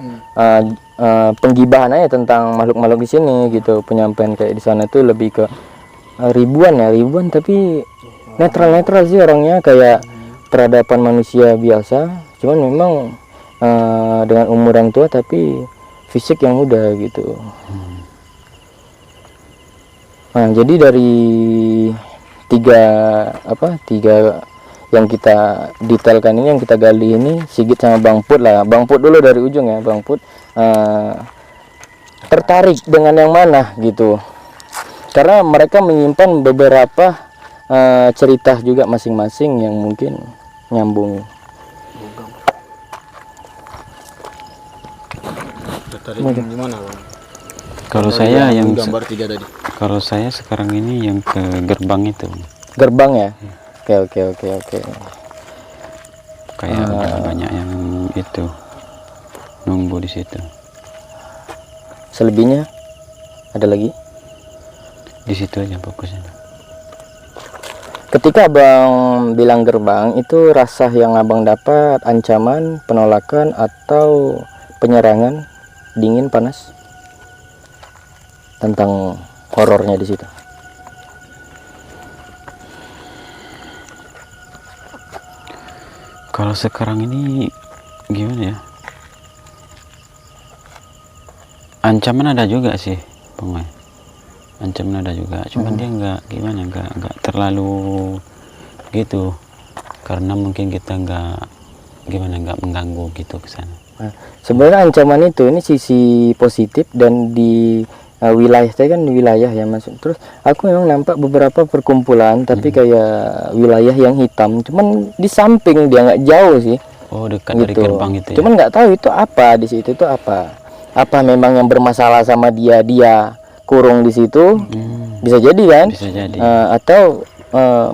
Speaker 1: penggibahan aja tentang makhluk-makhluk di sini gitu. Penyampaian kayak di sana tuh lebih ke ribuan tapi netral sih orangnya, kayak peradaban manusia biasa, cuman memang dengan umur yang tua tapi fisik yang muda gitu. Nah, jadi dari tiga yang kita detailkan ini, yang kita gali ini, Sigit sama Bang Put lah. Bang Put dulu dari ujung ya. Bang Put tertarik dengan yang mana gitu, karena mereka menyimpan beberapa cerita juga masing-masing yang mungkin nyambung.
Speaker 4: Tertarik gimana Bang?
Speaker 2: Kalau saya yang
Speaker 4: gambar 3 tadi.
Speaker 2: Kalau saya sekarang ini yang ke gerbang itu.
Speaker 1: Gerbang ya. Oke.
Speaker 2: Kayak udah banyak yang itu nunggu di situ.
Speaker 1: Selebihnya ada lagi?
Speaker 2: Di situ aja fokusnya.
Speaker 1: Ketika Abang bilang gerbang, itu rasa yang Abang dapat ancaman, penolakan, atau penyerangan, dingin, panas? Tentang horornya di situ.
Speaker 2: Kalau sekarang ini gimana ya? Ancaman ada juga sih, Bang. Ancaman ada juga, cuman dia nggak terlalu gitu, karena mungkin kita nggak mengganggu gitu ke sana.
Speaker 1: Nah, sebenarnya ancaman itu ini sisi positif, dan di wilayah saya kan wilayah ya masuk. Terus aku memang nampak beberapa perkumpulan, tapi kayak wilayah yang hitam, cuman di samping dia, nggak jauh sih.
Speaker 2: Oh, dekat dari gerbang itu ya?
Speaker 1: Cuman nggak tahu itu apa di situ, itu apa memang yang bermasalah sama dia kurung di situ. Bisa jadi kan,
Speaker 2: Bisa jadi.
Speaker 1: atau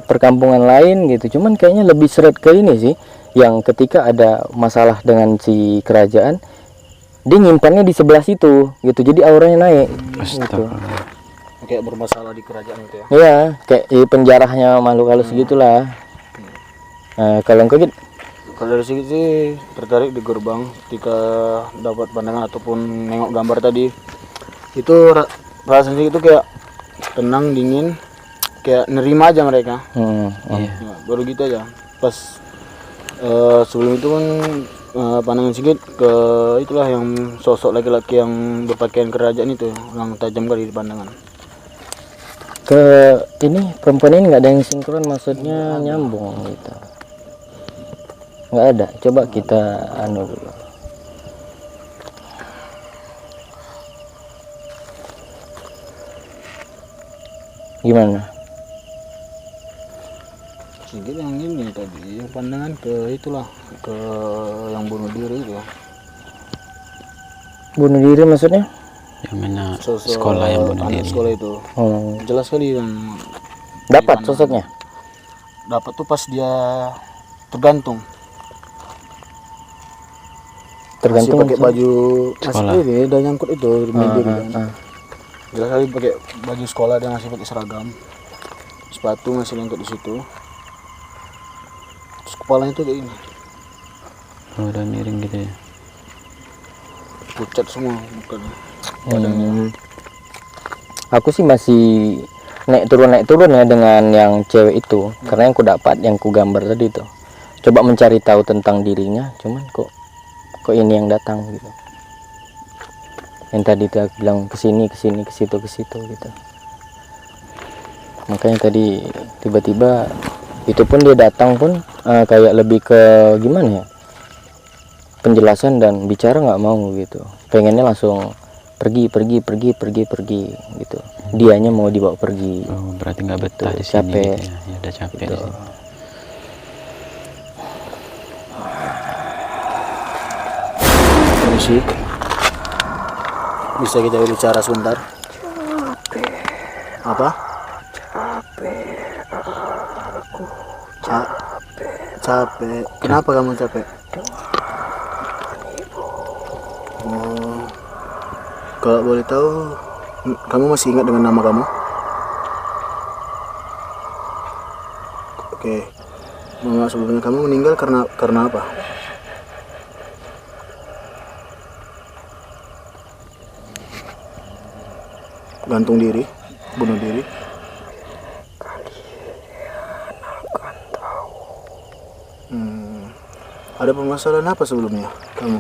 Speaker 1: perkampungan lain gitu. Cuman kayaknya lebih seret ke ini sih, yang ketika ada masalah dengan si kerajaan, dia nyimpannya di sebelah situ gitu, jadi auranya naik gitu.
Speaker 4: Kayak bermasalah di kerajaan gitu ya.
Speaker 1: Iya, kayak penjarahnya makhluk halus gitulah. Kalau engkau gitu?
Speaker 4: Kalau dari segi sih tertarik di gerbang, ketika dapat pandangan ataupun nengok gambar tadi, itu rasanya itu kayak tenang, dingin, kayak nerima aja mereka.
Speaker 2: Iya.
Speaker 4: Ya, baru gitu aja. Pas sebelum itu kan pandangan Sigit ke itulah yang sosok laki-laki yang berpakaian kerajaan itu, yang tajam kali di pandangan.
Speaker 1: Ke ini perempuan ini nggak ada yang sinkron, maksudnya nyambung gitu. Nggak ada. Coba kita anu dulu. Gimana?
Speaker 4: Sigit yang ini tadi, yang pandangan ke itulah, ke yang bunuh diri itu.
Speaker 1: Bunuh diri maksudnya?
Speaker 2: Yang mana
Speaker 4: Sosok
Speaker 2: sekolah yang bunuh
Speaker 4: anak
Speaker 2: diri.
Speaker 4: sekolah itu. Jelas sekali yang
Speaker 1: Dapat sosoknya?
Speaker 4: dapat tuh pas dia tergantung.
Speaker 1: Tergantung
Speaker 4: Masih pakai baju
Speaker 2: sekolah.
Speaker 4: masih ini, dan nyangkut itu di meja gitu kan.
Speaker 1: ah.
Speaker 4: Jelas kali pakai baju sekolah, dia masih pakai seragam, sepatu masih nyangkut di situ. Terus kepalanya tuh kayak ini,
Speaker 2: Oh, udah miring gitu ya.
Speaker 4: pucat semua mukanya.
Speaker 1: Aku sih masih naik turun ya dengan yang cewek itu, karena yang ku dapat, yang ku gambar tadi itu, coba mencari tahu tentang dirinya, cuman kok ini yang datang gitu. Yang tadi tuh aku bilang kesini, ke situ gitu. Makanya tadi tiba-tiba itu pun dia datang pun kayak lebih ke gimana ya, penjelasan dan bicara nggak mau gitu, pengennya langsung pergi gitu. Dianya mau dibawa pergi.
Speaker 2: Oh, berarti nggak betah di sini.
Speaker 1: Capek.
Speaker 2: Gitu ya. Ya udah capek
Speaker 1: Gitu.
Speaker 2: di sini.
Speaker 4: Permisi, bisa kita bicara sebentar? Apa? Capek. Kenapa kamu capek? Oh, kalau boleh tahu, kamu masih ingat dengan nama kamu? Oke. Mama sebelumnya kamu meninggal karena apa? Gantung diri, bunuh diri. Ada permasalahan apa sebelumnya kamu?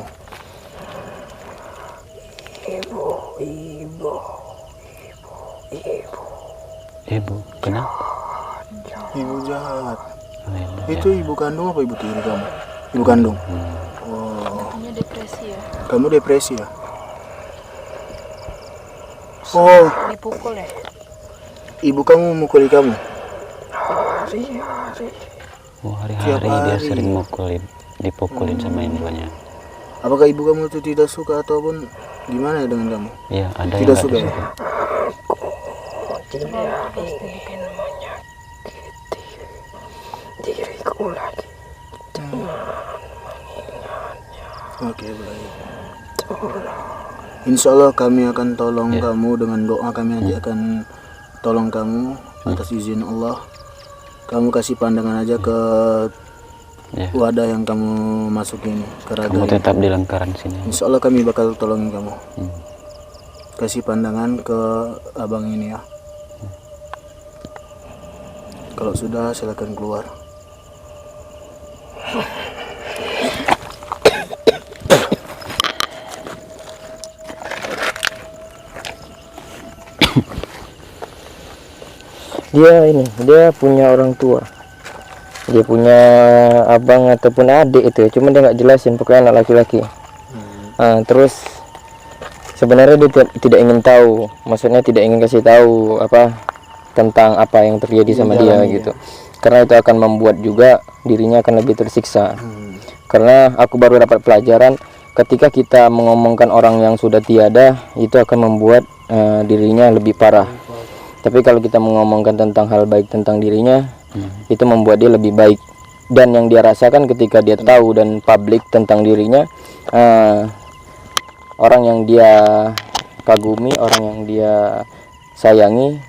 Speaker 2: Ibu, kenapa?
Speaker 4: Ibu jahat.
Speaker 2: Alhamdulillah.
Speaker 4: Itu ibu kandung apa ibu tiri kamu? Ibu kandung. Oh,
Speaker 6: Katanya depresi ya.
Speaker 4: kamu depresi ya? Oh,
Speaker 6: Dipukul ya.
Speaker 4: ibu kamu memukuli kamu?
Speaker 2: Oh,
Speaker 4: Tiap
Speaker 2: hari-hari dia
Speaker 4: hari.
Speaker 2: sering dipukulin sama ibunya.
Speaker 4: Apakah ibu kamu itu tidak suka ataupun gimana ya dengan kamu?
Speaker 2: Iya, ada
Speaker 4: Tidak
Speaker 2: yang
Speaker 4: suka
Speaker 2: nggak
Speaker 4: ya?
Speaker 6: Selalu pasti bikin diriku lagi.
Speaker 4: Oke, baik. Insya Allah kami akan tolong kamu dengan doa, kami aja akan tolong kamu atas izin Allah. Kamu kasih pandangan aja ke
Speaker 2: Ya.
Speaker 4: wadah yang kamu masukin ke raga
Speaker 2: Kamu
Speaker 4: ini.
Speaker 2: tetap di lingkaran sini.
Speaker 4: Insya Allah kami bakal tolongin kamu.
Speaker 2: Hmm.
Speaker 4: Kasih pandangan ke abang ini ya. Kalau sudah silakan keluar.
Speaker 1: Dia punya orang tua, dia punya abang ataupun adik itu ya, cuma dia nggak jelasin, pokoknya anak laki-laki. Terus sebenarnya dia tidak ingin tahu, maksudnya tidak ingin kasih tahu apa tentang apa yang terjadi sama dia gitu, karena itu akan membuat juga dirinya akan lebih tersiksa. Karena aku baru dapat pelajaran, ketika kita mengomongkan orang yang sudah tiada, itu akan membuat dirinya lebih parah. Tapi kalau kita mengomongkan tentang hal baik tentang dirinya, itu membuat dia lebih baik. Dan yang dia rasakan ketika dia tahu dan publik tentang dirinya, orang yang dia kagumi, orang yang dia sayangi,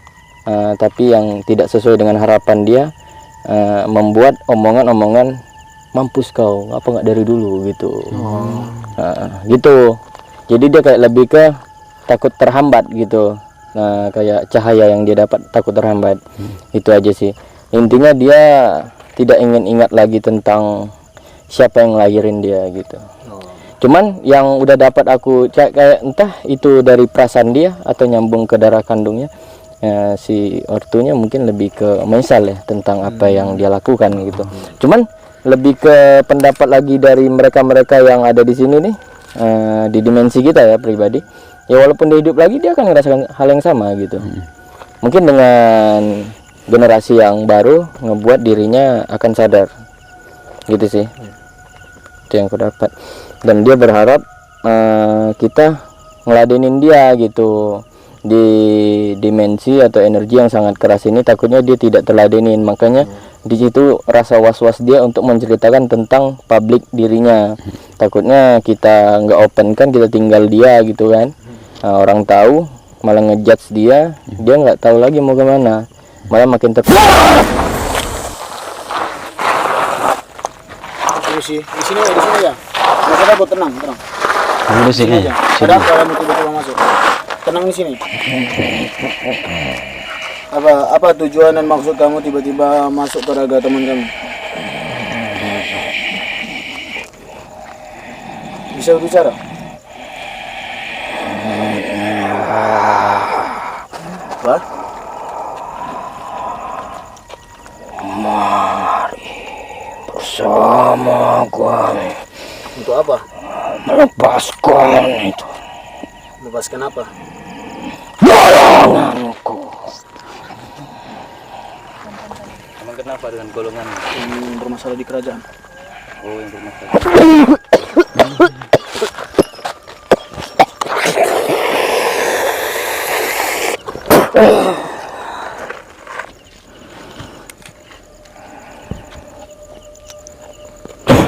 Speaker 1: tapi yang tidak sesuai dengan harapan dia, membuat omongan-omongan, mampus kau, apa nggak dari dulu gitu. Gitu. Jadi dia kayak lebih ke takut terhambat gitu. Nah, kayak cahaya yang dia dapat takut terhambat. Itu aja sih. Intinya dia tidak ingin ingat lagi tentang siapa yang lahirin dia gitu. Cuman yang udah dapat aku kayak entah itu dari perasaan dia atau nyambung ke darah kandungnya, si ortunya mungkin lebih ke menyesal ya tentang apa yang dia lakukan gitu. Cuman lebih ke pendapat lagi dari mereka-mereka yang ada di sini nih, di dimensi kita ya pribadi. Ya walaupun dia hidup lagi, dia akan merasakan hal yang sama gitu. Mungkin dengan generasi yang baru ngebuat dirinya akan sadar gitu sih. Itu yang aku dapat. Dan dia berharap kita ngeladenin dia gitu di dimensi atau energi yang sangat keras ini. Takutnya dia tidak terladenin, makanya di situ rasa was-was dia untuk menceritakan tentang publik dirinya. Takutnya kita nggak open kan, kita tinggal dia gitu kan. Orang tahu malah ngejudge dia nggak tahu lagi mau kemana, malah makin
Speaker 4: Di sini ya. Maksudnya buat tenang.
Speaker 2: Kamu di sini aja.
Speaker 4: Ada apa kamu tiba-tiba masuk? Tenang di sini. Apa tujuan dan maksud kamu tiba-tiba masuk ke raga teman kamu? Bisa bicara? Apa?
Speaker 1: mari bersama kami
Speaker 4: Untuk apa?
Speaker 1: melepaskan itu
Speaker 4: Melepaskan apa?
Speaker 1: laranganku.
Speaker 5: Emang kenapa dengan golongan?
Speaker 4: Yang bermasalah di kerajaan.
Speaker 5: Oh, yang bermasalah.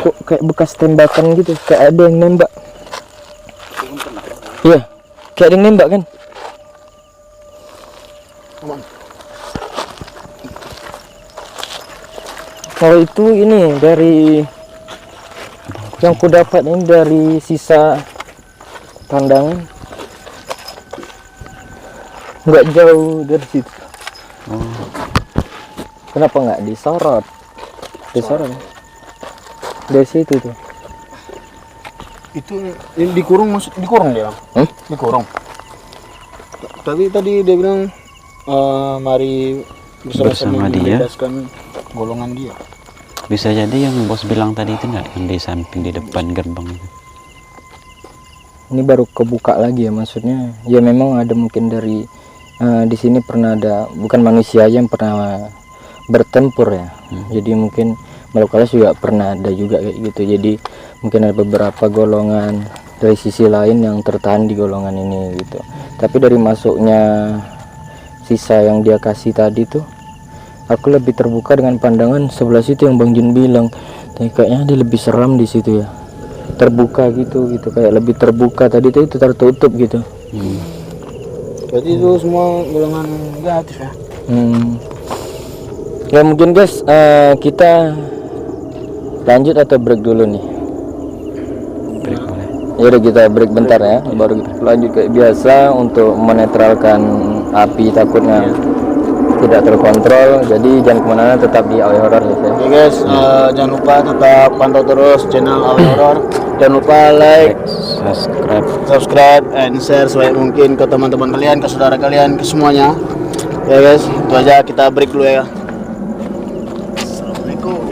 Speaker 1: Kok kayak bekas tembakan gitu, kayak ada yang nembak. Iya, kayak ada yang nembak kan. Kalau itu ini dari yang ku dapat ini dari sisa pandangan, nggak jauh dari situ. Kenapa nggak disorot? Disorot dari situ tuh.
Speaker 4: Itu dikurung, maksud dikurung dia? Dikurung. Tapi tadi dia bilang mari
Speaker 2: Bersama dia.
Speaker 4: membebaskan golongan dia.
Speaker 2: Bisa jadi yang bos bilang tadi itu nggak, yang di samping di depan gerbang itu.
Speaker 1: Ini baru kebuka lagi ya, maksudnya ya memang ada mungkin dari di sini pernah ada, bukan manusia aja yang pernah bertempur ya. Jadi mungkin makhluk halus juga pernah ada juga kayak gitu. Jadi mungkin ada beberapa golongan dari sisi lain yang tertahan di golongan ini gitu. Tapi dari masuknya sisa yang dia kasih tadi tuh, aku lebih terbuka dengan pandangan sebelah situ yang Bang Jun bilang. Kayaknya dia lebih seram di situ ya, terbuka gitu kayak lebih terbuka. Tadi tuh itu tertutup gitu.
Speaker 4: Berarti itu semua golongan negatif ya.
Speaker 1: Ya mungkin guys, kita lanjut atau break dulu nih?
Speaker 2: Break boleh.
Speaker 1: Ya udah, kita break bentar ya, baru lanjut kayak biasa untuk menetralkan api, takutnya tidak terkontrol. Jadi jangan kemana-mana, tetap di AW Horror ya.
Speaker 4: Oke guys, jangan lupa tetap pantau terus channel AW Horror. Jangan lupa like, subscribe, and share sebanyak mungkin ke teman-teman kalian, ke saudara kalian, ke semuanya. Ya guys, itu aja, kita break dulu ya. Assalamualaikum.